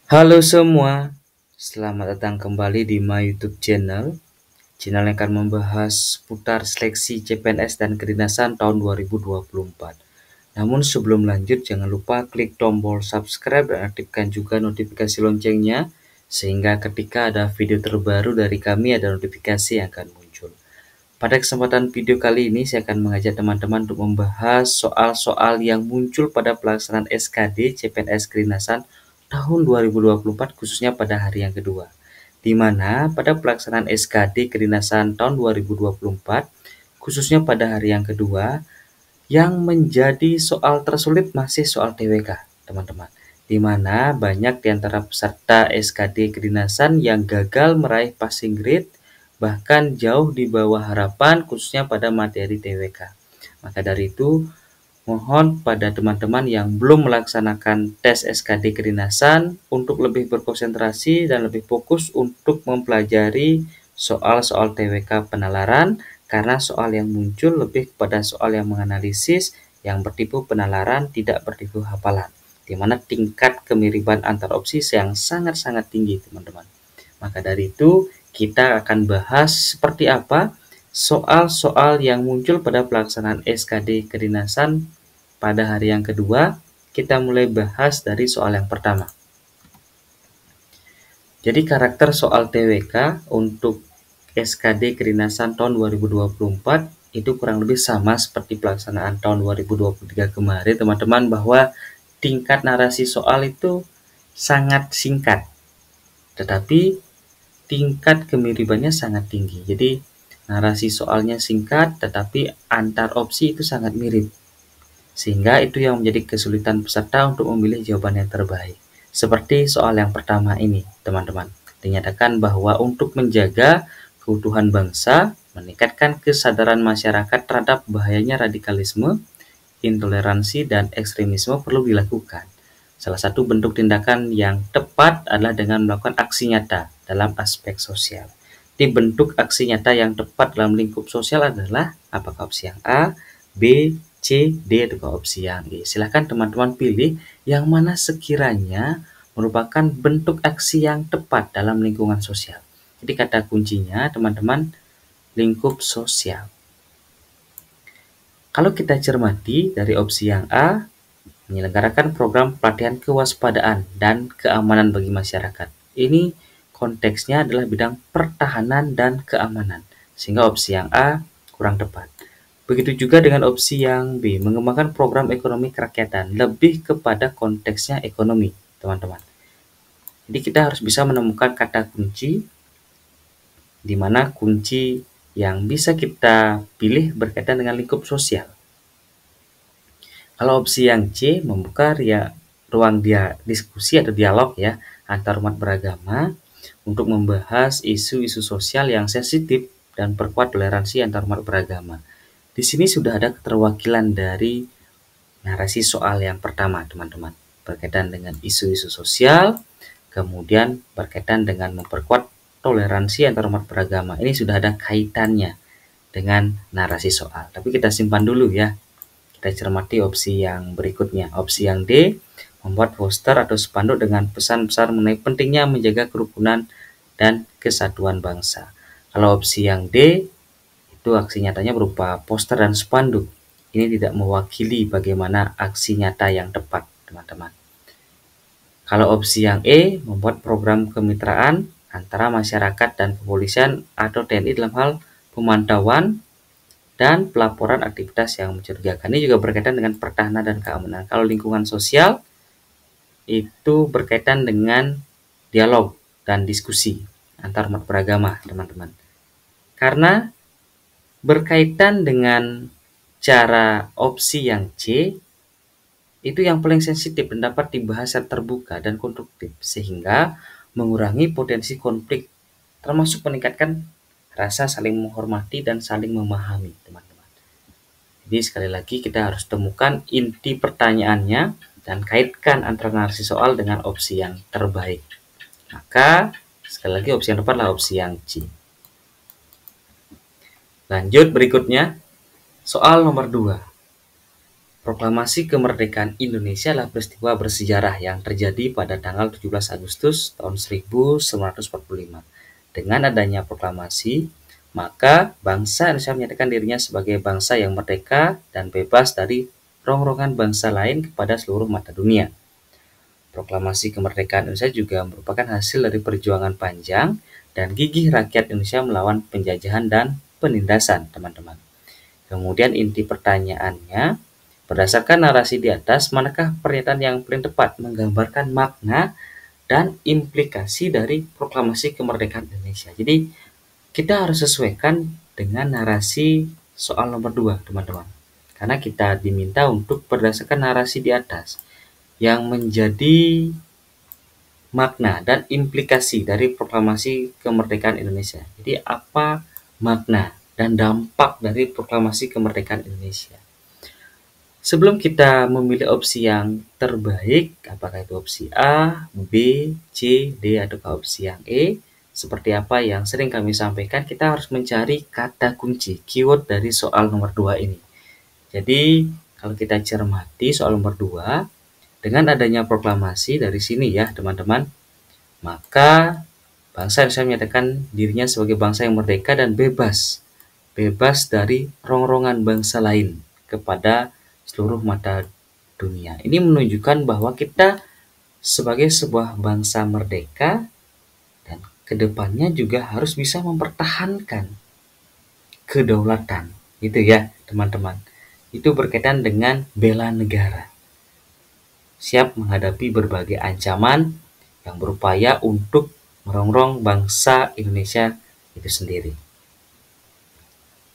Halo semua, selamat datang kembali di my YouTube channel. Channel yang akan membahas seputar seleksi CPNS dan kedinasan tahun 2024. Namun sebelum lanjut, jangan lupa klik tombol subscribe dan aktifkan juga notifikasi loncengnya, sehingga ketika ada video terbaru dari kami ada notifikasi yang akan muncul. Pada kesempatan video kali ini, saya akan mengajak teman-teman untuk membahas soal-soal yang muncul pada pelaksanaan SKD CPNS kedinasan tahun 2024, khususnya pada hari yang kedua, di mana pada pelaksanaan SKD kedinasan tahun 2024, khususnya pada hari yang kedua, yang menjadi soal tersulit masih soal TWK, teman-teman. Di mana banyak di antara peserta SKD kedinasan yang gagal meraih passing grade, bahkan jauh di bawah harapan khususnya pada materi TWK. Maka dari itu, mohon pada teman-teman yang belum melaksanakan tes SKD kedinasan untuk lebih berkonsentrasi dan lebih fokus untuk mempelajari soal-soal TWK penalaran, karena soal yang muncul lebih kepada soal yang menganalisis, yang bertipe penalaran, tidak bertipe hafalan, di mana tingkat kemiripan antar opsi yang sangat-sangat tinggi, teman-teman. Maka dari itu, kita akan bahas seperti apa soal-soal yang muncul pada pelaksanaan SKD kedinasan pada hari yang kedua. Kita mulai bahas dari soal yang pertama. Jadi karakter soal TWK untuk SKD kedinasan tahun 2024 itu kurang lebih sama seperti pelaksanaan tahun 2023 kemarin, teman-teman, bahwa tingkat narasi soal itu sangat singkat, tetapi tingkat kemiripannya sangat tinggi. Jadi narasi soalnya singkat, tetapi antar opsi itu sangat mirip. Sehingga itu yang menjadi kesulitan peserta untuk memilih jawaban yang terbaik. Seperti soal yang pertama ini, teman-teman. Dinyatakan bahwa untuk menjaga keutuhan bangsa, meningkatkan kesadaran masyarakat terhadap bahayanya radikalisme, intoleransi, dan ekstremisme perlu dilakukan. Salah satu bentuk tindakan yang tepat adalah dengan melakukan aksi nyata dalam aspek sosial. Di bentuk aksi nyata yang tepat dalam lingkup sosial adalah apakah opsi yang A, B, C, D, atau opsi yang E. Silahkan teman-teman pilih yang mana sekiranya merupakan bentuk aksi yang tepat dalam lingkungan sosial. Jadi kata kuncinya, teman-teman, lingkup sosial. Kalau kita cermati dari opsi yang A, menyelenggarakan program pelatihan kewaspadaan dan keamanan bagi masyarakat. Ini konteksnya adalah bidang pertahanan dan keamanan, sehingga opsi yang A kurang tepat. Begitu juga dengan opsi yang B, mengembangkan program ekonomi kerakyatan, lebih kepada konteksnya ekonomi, teman-teman. Jadi kita harus bisa menemukan kata kunci, di mana kunci yang bisa kita pilih berkaitan dengan lingkup sosial. Kalau opsi yang C, membuka ruang diskusi atau dialog ya antar umat beragama untuk membahas isu-isu sosial yang sensitif dan perkuat toleransi antar umat beragama. Di sini sudah ada keterwakilan dari narasi soal yang pertama, teman-teman, berkaitan dengan isu-isu sosial, kemudian berkaitan dengan memperkuat toleransi antar umat beragama. Ini sudah ada kaitannya dengan narasi soal. Tapi kita simpan dulu ya. Kita cermati opsi yang berikutnya. Opsi yang D, membuat poster atau spanduk dengan pesan-pesan mengenai pentingnya menjaga kerukunan dan kesatuan bangsa. Kalau opsi yang D, itu aksi nyatanya berupa poster dan spanduk. Ini tidak mewakili bagaimana aksi nyata yang tepat, teman-teman. Kalau opsi yang E, membuat program kemitraan antara masyarakat dan kepolisian atau TNI dalam hal pemantauan dan pelaporan aktivitas yang mencurigakan. Ini juga berkaitan dengan pertahanan dan keamanan. Kalau lingkungan sosial, itu berkaitan dengan dialog dan diskusi antar umat beragama, teman-teman. Karena berkaitan dengan cara opsi yang C, itu yang paling sensitif dan dapat dibahas secara terbuka dan konstruktif, sehingga mengurangi potensi konflik, termasuk meningkatkan rasa saling menghormati dan saling memahami, teman-teman. Jadi sekali lagi kita harus temukan inti pertanyaannya dan kaitkan antara narasi soal dengan opsi yang terbaik. Maka sekali lagi opsi yang tepat adalah opsi yang C. Lanjut berikutnya, soal nomor 2. Proklamasi kemerdekaan Indonesia adalah peristiwa bersejarah yang terjadi pada tanggal 17 Agustus tahun 1945. Dengan adanya proklamasi, maka bangsa Indonesia menyatakan dirinya sebagai bangsa yang merdeka dan bebas dari rongrongan bangsa lain kepada seluruh mata dunia. Proklamasi kemerdekaan Indonesia juga merupakan hasil dari perjuangan panjang dan gigih rakyat Indonesia melawan penjajahan dan penindasan, teman-teman. Kemudian inti pertanyaannya, berdasarkan narasi di atas, manakah pernyataan yang paling tepat menggambarkan makna dan implikasi dari proklamasi kemerdekaan Indonesia? Jadi, kita harus sesuaikan dengan narasi soal nomor 2, teman-teman. Karena kita diminta untuk berdasarkan narasi di atas yang menjadi makna dan implikasi dari proklamasi kemerdekaan Indonesia. Jadi, apa makna dan dampak dari proklamasi kemerdekaan Indonesia? Sebelum kita memilih opsi yang terbaik, apakah itu opsi A, B, C, D, atau opsi yang E, seperti apa yang sering kami sampaikan, kita harus mencari kata kunci, keyword dari soal nomor 2 ini. Jadi, kalau kita cermati soal nomor 2, dengan adanya proklamasi dari sini ya, teman-teman, maka bangsa Indonesia menyatakan dirinya sebagai bangsa yang merdeka dan bebas dari rongrongan bangsa lain kepada seluruh mata dunia. Ini menunjukkan bahwa kita sebagai sebuah bangsa merdeka dan kedepannya juga harus bisa mempertahankan kedaulatan, gitu ya teman-teman. Itu berkaitan dengan bela negara, siap menghadapi berbagai ancaman yang berupaya untuk merongrong bangsa Indonesia itu sendiri.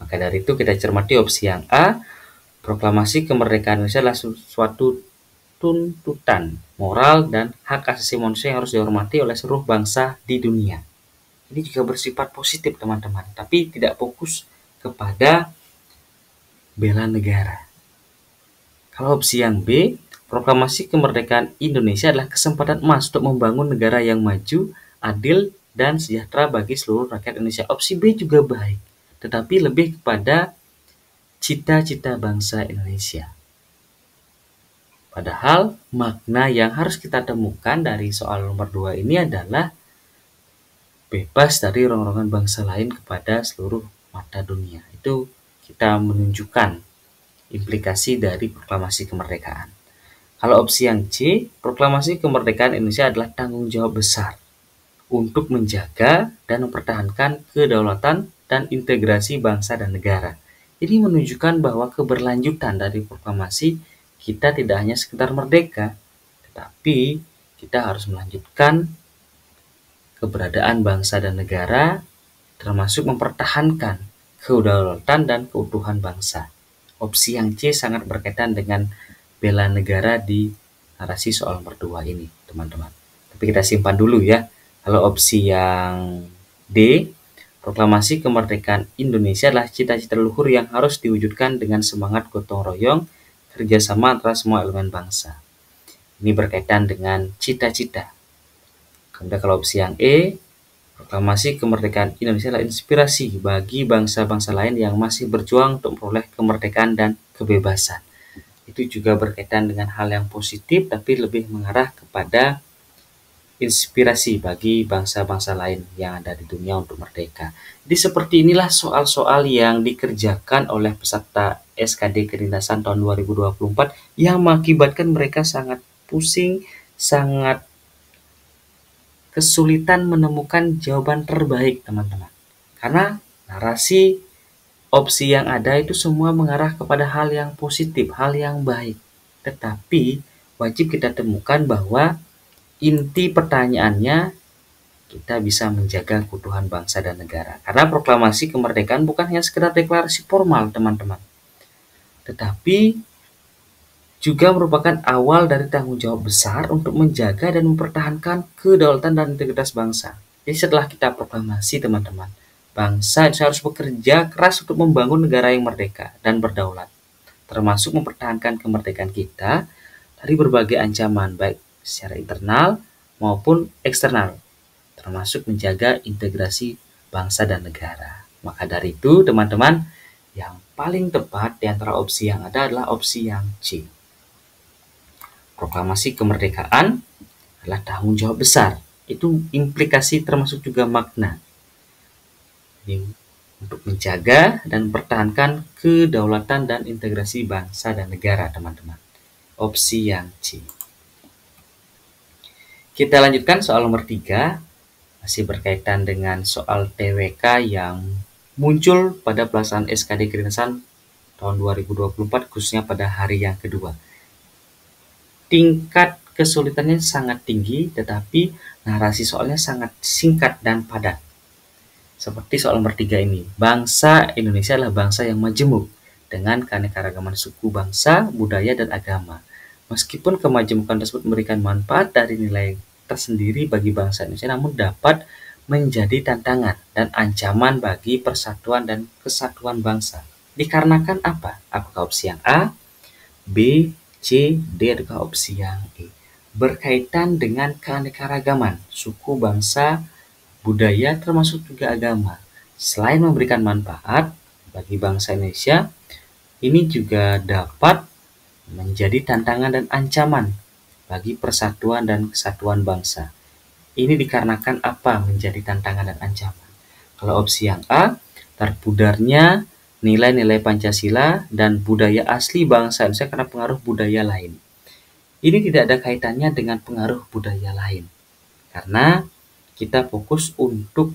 Maka dari itu kita cermati opsi yang A, proklamasi kemerdekaan Indonesia adalah suatu tuntutan moral dan hak asasi manusia yang harus dihormati oleh seluruh bangsa di dunia. Ini juga bersifat positif, teman-teman, tapi tidak fokus kepada bela negara. Kalau opsi yang B, proklamasi kemerdekaan Indonesia adalah kesempatan emas untuk membangun negara yang maju, adil, dan sejahtera bagi seluruh rakyat Indonesia. Opsi B juga baik, tetapi lebih kepada cita-cita bangsa Indonesia. Padahal makna yang harus kita temukan dari soal nomor 2 ini adalah bebas dari rongrongan bangsa lain kepada seluruh mata dunia. Itu kita menunjukkan implikasi dari proklamasi kemerdekaan. Kalau opsi yang C, proklamasi kemerdekaan Indonesia adalah tanggung jawab besar untuk menjaga dan mempertahankan kedaulatan dan integrasi bangsa dan negara. Ini menunjukkan bahwa keberlanjutan dari proklamasi kita tidak hanya sekedar merdeka, tetapi kita harus melanjutkan keberadaan bangsa dan negara, termasuk mempertahankan kedaulatan dan keutuhan bangsa. Opsi yang C sangat berkaitan dengan bela negara di narasi soal nomor 2 ini, teman-teman. Tapi kita simpan dulu ya. Kalau opsi yang D, proklamasi kemerdekaan Indonesia adalah cita-cita luhur yang harus diwujudkan dengan semangat gotong royong, kerjasama antara semua elemen bangsa. Ini berkaitan dengan cita-cita. Kemudian kalau opsi yang E, proklamasi kemerdekaan Indonesia adalah inspirasi bagi bangsa-bangsa lain yang masih berjuang untuk memperoleh kemerdekaan dan kebebasan. Itu juga berkaitan dengan hal yang positif, tapi lebih mengarah kepada inspirasi bagi bangsa-bangsa lain yang ada di dunia untuk merdeka. Jadi seperti inilah soal-soal yang dikerjakan oleh peserta SKD Kedinasan tahun 2024 yang mengakibatkan mereka sangat pusing, sangat kesulitan menemukan jawaban terbaik, teman-teman. Karena narasi opsi yang ada itu semua mengarah kepada hal yang positif, hal yang baik. Tetapi wajib kita temukan bahwa inti pertanyaannya kita bisa menjaga keutuhan bangsa dan negara. Karena proklamasi kemerdekaan bukan hanya sekedar deklarasi formal, teman-teman. Tetapi juga merupakan awal dari tanggung jawab besar untuk menjaga dan mempertahankan kedaulatan dan integritas bangsa. Jadi setelah kita proklamasi, teman-teman, bangsa harus bekerja keras untuk membangun negara yang merdeka dan berdaulat, termasuk mempertahankan kemerdekaan kita dari berbagai ancaman, baik secara internal maupun eksternal, termasuk menjaga integrasi bangsa dan negara. Maka dari itu, teman-teman, Yang paling tepat di antara opsi yang ada adalah opsi yang C. Proklamasi kemerdekaan adalah tanggung jawab besar. Itu implikasi termasuk juga makna. Jadi, untuk menjaga dan mempertahankan kedaulatan dan integrasi bangsa dan negara, teman-teman. Opsi yang C. Kita lanjutkan soal nomor 3, masih berkaitan dengan soal TWK yang muncul pada pelaksanaan SKD Kedinasan tahun 2024, khususnya pada hari yang kedua. Tingkat kesulitannya sangat tinggi, tetapi narasi soalnya sangat singkat dan padat. Seperti soal nomor 3 ini, bangsa Indonesia adalah bangsa yang majemuk dengan keanekaragaman suku bangsa, budaya, dan agama. Meskipun kemajemukan tersebut memberikan manfaat dari nilai tersendiri bagi bangsa Indonesia, namun dapat menjadi tantangan dan ancaman bagi persatuan dan kesatuan bangsa. Dikarenakan apa? Apakah opsi yang A, B, C, D, atau opsi yang E? Berkaitan dengan keanekaragaman suku bangsa, budaya, termasuk juga agama. Selain memberikan manfaat bagi bangsa Indonesia, ini juga dapat menjadi tantangan dan ancaman bagi persatuan dan kesatuan bangsa. Ini dikarenakan apa menjadi tantangan dan ancaman? Kalau opsi yang A, terpudarnya nilai-nilai Pancasila dan budaya asli bangsa Indonesia karena pengaruh budaya lain. Ini tidak ada kaitannya dengan pengaruh budaya lain. Karena kita fokus untuk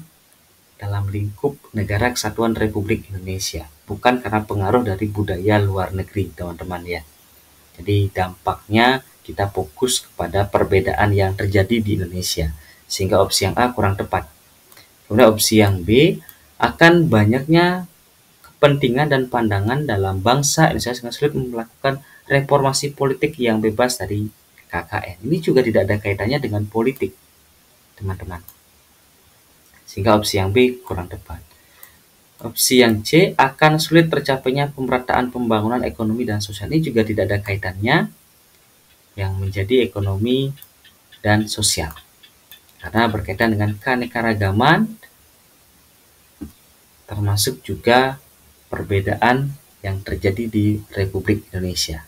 dalam lingkup negara kesatuan Republik Indonesia, bukan karena pengaruh dari budaya luar negeri, teman-teman ya. Jadi dampaknya kita fokus kepada perbedaan yang terjadi di Indonesia, sehingga opsi yang A kurang tepat. Kemudian opsi yang B, akan banyaknya kepentingan dan pandangan dalam bangsa Indonesia sehingga sulit melakukan reformasi politik yang bebas dari KKN. Ini juga tidak ada kaitannya dengan politik, teman-teman. Sehingga opsi yang B kurang tepat. Opsi yang C, akan sulit tercapainya pemerataan pembangunan ekonomi dan sosial. Ini juga tidak ada kaitannya yang menjadi ekonomi dan sosial. Karena berkaitan dengan keanekaragaman, termasuk juga perbedaan yang terjadi di Republik Indonesia.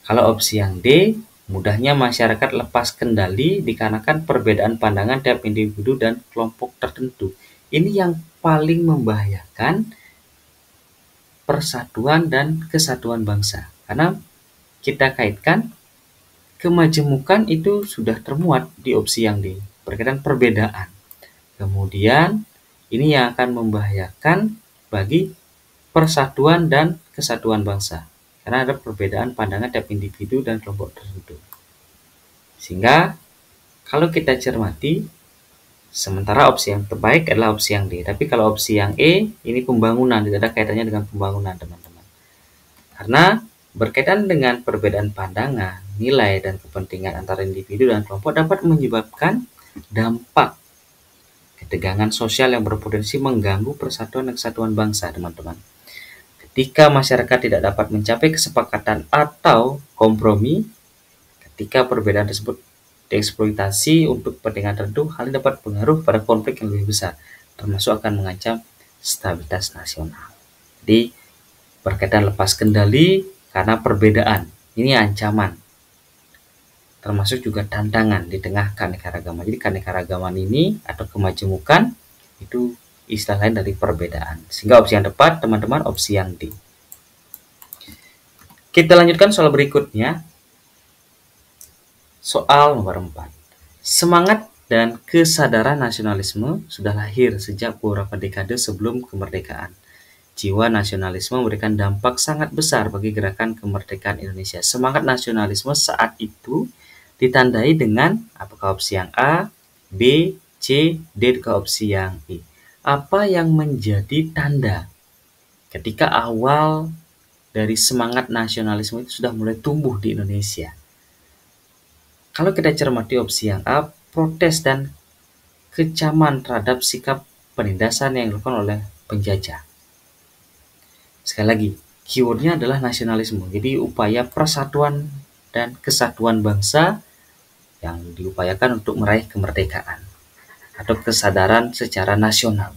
Kalau opsi yang D, mudahnya masyarakat lepas kendali dikarenakan perbedaan pandangan tiap individu dan kelompok tertentu. Ini yang paling membahayakan persatuan dan kesatuan bangsa. Karena kita kaitkan kemajemukan itu sudah termuat di opsi yang D, berkaitan perbedaan. Kemudian ini yang akan membahayakan bagi persatuan dan kesatuan bangsa. Karena ada perbedaan pandangan tiap individu dan kelompok tertentu. Sehingga kalau kita cermati, sementara opsi yang terbaik adalah opsi yang D. Tapi kalau opsi yang E, ini pembangunan, tidak ada kaitannya dengan pembangunan, teman-teman. Karena berkaitan dengan perbedaan pandangan, nilai, dan kepentingan antara individu dan kelompok dapat menyebabkan dampak ketegangan sosial yang berpotensi mengganggu persatuan dan kesatuan bangsa, teman-teman. Ketika masyarakat tidak dapat mencapai kesepakatan atau kompromi, ketika perbedaan tersebut dieksploitasi untuk kepentingan tertentu, hal ini dapat berpengaruh pada konflik yang lebih besar, termasuk akan mengancam stabilitas nasional. Jadi, berkaitan lepas kendali karena perbedaan, ini ancaman, termasuk juga tantangan di tengah keanekaragaman. Jadi, keanekaragaman ini atau kemajemukan itu istilah lain dari perbedaan. Sehingga opsi yang tepat, teman-teman, opsi yang D. Kita lanjutkan soal berikutnya. Soal nomor 4. Semangat dan kesadaran nasionalisme sudah lahir sejak beberapa dekade sebelum kemerdekaan. Jiwa nasionalisme memberikan dampak sangat besar bagi gerakan kemerdekaan Indonesia. Semangat nasionalisme saat itu ditandai dengan apakah opsi yang A, B, C, D, atau opsi yang E. Apa yang menjadi tanda ketika awal dari semangat nasionalisme itu sudah mulai tumbuh di Indonesia? Kalau kita cermati opsi yang A, protes dan kecaman terhadap sikap penindasan yang dilakukan oleh penjajah. Sekali lagi, keywordnya adalah nasionalisme. Jadi upaya persatuan dan kesatuan bangsa yang diupayakan untuk meraih kemerdekaan atau kesadaran secara nasional.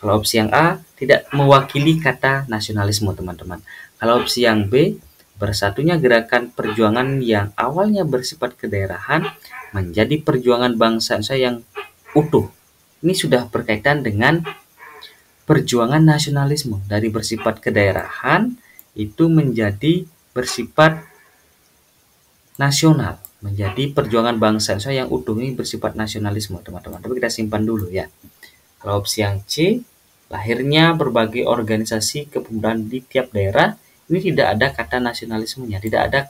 Kalau opsi yang A tidak mewakili kata nasionalisme, teman-teman. Kalau opsi yang B, bersatunya gerakan perjuangan yang awalnya bersifat kedaerahan menjadi perjuangan bangsa Indonesia yang utuh. Ini sudah berkaitan dengan perjuangan nasionalisme, dari bersifat kedaerahan itu menjadi bersifat nasional, menjadi perjuangan bangsa Indonesia yang utuh. Ini bersifat nasionalisme, teman-teman. Tapi kita simpan dulu ya. Kalau opsi yang C, lahirnya berbagai organisasi kepemudaan di tiap daerah, ini tidak ada kata nasionalismenya, tidak ada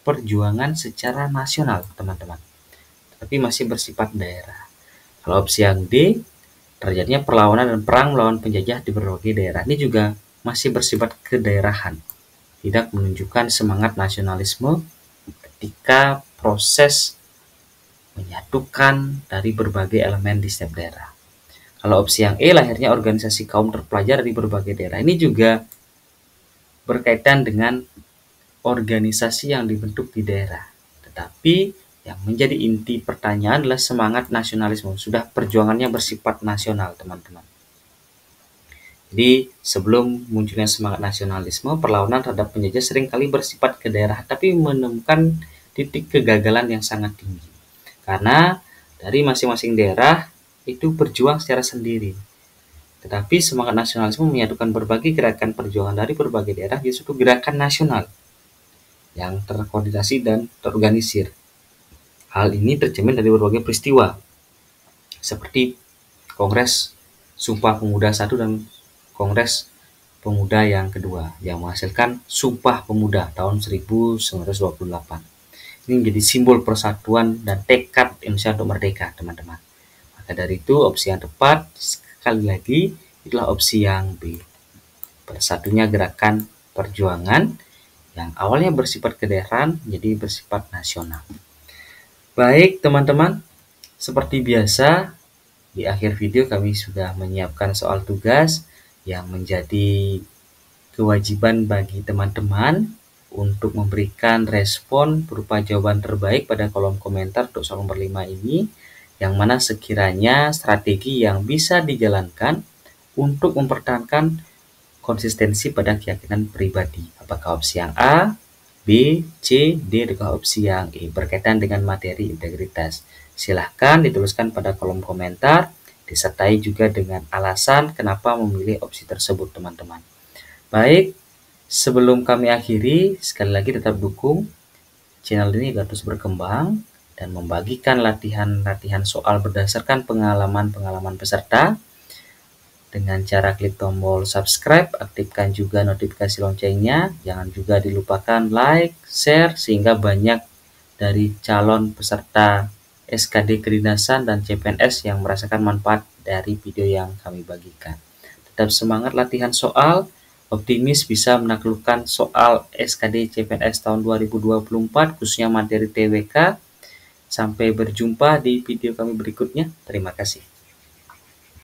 perjuangan secara nasional, teman-teman, tapi masih bersifat daerah. Kalau opsi yang D, terjadinya perlawanan dan perang melawan penjajah di berbagai daerah, ini juga masih bersifat kedaerahan, tidak menunjukkan semangat nasionalisme ketika proses menyatukan dari berbagai elemen di setiap daerah. Kalau opsi yang E, lahirnya organisasi kaum terpelajar di berbagai daerah, ini juga berkaitan dengan organisasi yang dibentuk di daerah. Tetapi yang menjadi inti pertanyaan adalah semangat nasionalisme. Sudah perjuangannya bersifat nasional, teman-teman. Jadi sebelum munculnya semangat nasionalisme, perlawanan terhadap penjajah seringkali bersifat ke daerah, tapi menemukan titik kegagalan yang sangat tinggi. Karena dari masing-masing daerah itu berjuang secara sendiri. Tetapi semangat nasionalisme menyatukan berbagai gerakan perjuangan dari berbagai daerah, justru gerakan nasional yang terkoordinasi dan terorganisir. Hal ini tercermin dari berbagai peristiwa, seperti Kongres Sumpah Pemuda I dan Kongres Pemuda yang kedua, yang menghasilkan Sumpah Pemuda tahun 1928. Ini menjadi simbol persatuan dan tekad Indonesia untuk merdeka, teman-teman. Maka dari itu, opsi yang tepat sekali lagi itulah opsi yang B. Bersatunya gerakan perjuangan yang awalnya bersifat kedaerahan menjadi bersifat nasional. Baik, teman-teman, seperti biasa, di akhir video kami sudah menyiapkan soal tugas yang menjadi kewajiban bagi teman-teman untuk memberikan respon berupa jawaban terbaik pada kolom komentar untuk soal nomor 5 ini, yang mana sekiranya strategi yang bisa dijalankan untuk mempertahankan konsistensi pada keyakinan pribadi. Apakah opsi yang A, B, C, D, atau opsi yang E berkaitan dengan materi integritas. Silahkan dituliskan pada kolom komentar, disertai juga dengan alasan kenapa memilih opsi tersebut, teman-teman. Baik, sebelum kami akhiri, sekali lagi tetap dukung channel ini agar terus berkembang dan membagikan latihan-latihan soal berdasarkan pengalaman-pengalaman peserta dengan cara klik tombol subscribe, aktifkan juga notifikasi loncengnya. Jangan juga dilupakan like, share, sehingga banyak dari calon peserta SKD Kedinasan dan CPNS yang merasakan manfaat dari video yang kami bagikan. Tetap semangat latihan soal, optimis bisa menaklukkan soal SKD CPNS tahun 2024, khususnya materi TWK. Sampai berjumpa di video kami berikutnya. Terima kasih.